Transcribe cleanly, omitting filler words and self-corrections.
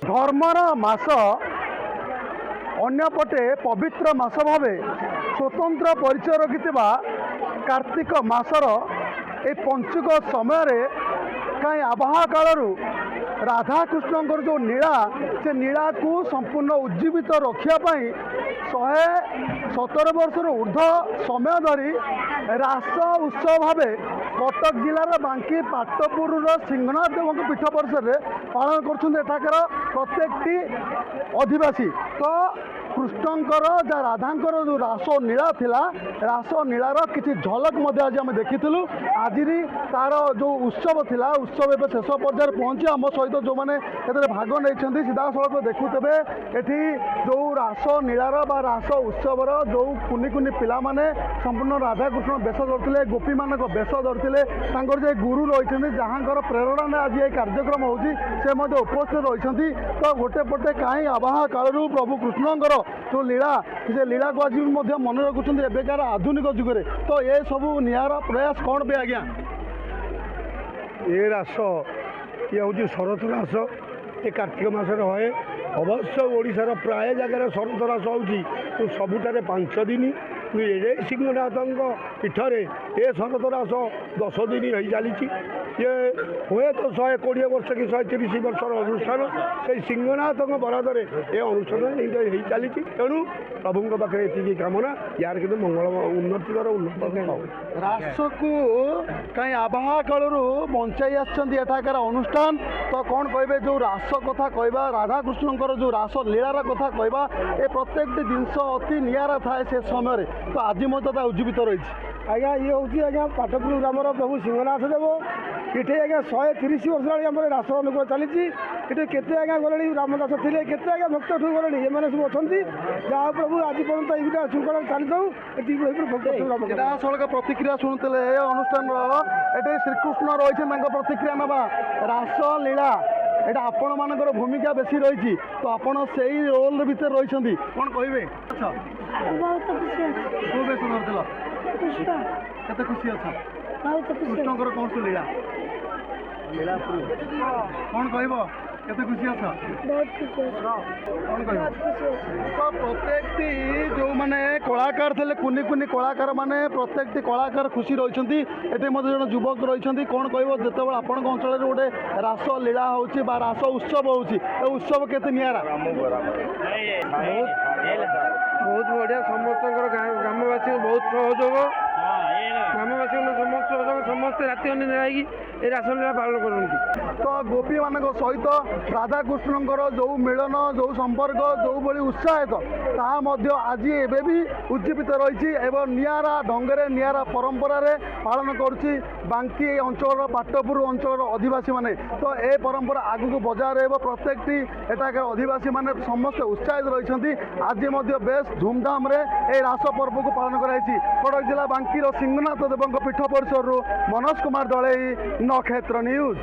धर्मर मास अन्यपटे पवित्र मास भावे स्वतंत्र परिचय रखिथिबा कार्तिक मासर ए पंचुक समय कहीं आबाह कालरू राधाकृष्ण जो नीला से नीला को संपूर्ण उज्जीवित रखापी 117 वर्ष ऊर्ध समय धरी रास उत्सव भाव कटक जिलार बांकी पाटपुर सिंहनाथ देव पीठ परिसर में पालन कर प्रत्येक अधिवासी तो कृष्णकर राधांकर जो रास नीला थिला रास नीलार किसी झलक आज आम देखीलु आज तार जो उत्सव थिला उत्सव ए शेष पर्यायर पहुँची आम सहित जो मैंने भाग नहीं सीधा सड़क देखुथे एटी जो रास नीलार बा रास उत्सवर जो कुनि कुनि पिला माने संपूर्ण राधाकृष्ण बेश धरते गोपी मान बेश धरते जो गुरु रही जहाँ प्रेरणा आज ये कार्यक्रम होती उपस्थित रही तो गोटे पटे कहीं आवाह कालू प्रभु कृष्णकर जो लीला से लीला को आज भी मन रखुच्च एबेकार आधुनिक जुगे तो ये सब नियार प्रयास कौन पे आज्ञा ये रास ये हूँ शरत रास ये कार्तिक मास हए अवश्य ओडार प्राय जगार शरत रास हो सबुठारे 5 दिन ये सिंहनाथ पीठरे ये शरत रास 10 दिन हो चली ये हुए तो 120 वर्ष कि 130 वर्ष अनुष्ठान से सिंहनाथ बरादर ये अनुष्ठान हो चली तेणु प्रभु पाखे ये कामना यार कि मंगल उन्नतिर उन्नत रास को कहीं आवाह कालू बंचाई आठाकार अनुष्ठान तो कौन कहे जो रास कथा कहवा राधाकृष्णकर जो रास लीलार कथा कहवा ये प्रत्येक जिनस अति निरा थाए से समय तो आज मत उज्जीवित रही आज्ञा ये हूँ आज्ञा पाटपुर ग्रामर प्रभु सिंहनाथ देव ये आज्ञा 130 वर्ष आम रास अनुकूल चली केते आज्ञा गले रामदास थे केते आज्ञा भक्त ठू गले ये सब अच्छा जहाँ प्रभु आज पर्यटन ये श्रृंखला चली सड़क प्रतिक्रिया शुणुते अनुष्ठान ये श्रीकृष्ण रही प्रतिक्रिया नवा रास लीला यहाँ आपण मानकर भूमिका बेसी रही तो आपण से रोल भितर रही कौन कहे केते खुशी अच्छा कृष्णकर कौन सी लीला लीला कौन कह केते खुशी अच्छा कौन कह तो प्रत्येक जो माने कलाकार थे कुनि कुनि कलाकार माने प्रत्येक कलाकार खुशी रही ये जन युवक रही कौन कह जो आपण अंचल गोटे रास लीला हो रास उत्सव हो उत्सव केते नियारा बहुत बढ़िया समस्त ग्रामवासी बहुत सहयोग ग्रामवासी समस्त राति अनिद्रा रासलीला पालन करती तो गोपी मान सहित राधाकृष्णकर जो मिलन जो संपर्क जो भाई उत्साहित तो आज एवं भी उज्जीवित रही निरा ढंगे निरा परंपरा पालन करुच्ची बांकी अंचल पाटपुर अंचल अधिवासी माने तो ए परंपरा आगू बजाय रहा प्रत्येक एटाकार अधिवासी माने समस्त उत्साहित रही आज बेस धूमधाम रे ए रास पर्व को पालन कराई कटक जिला बांकीर सिंहनाथ देव पीठ परिसर मनोज कुमार दलई नक्षत्र न्यूज।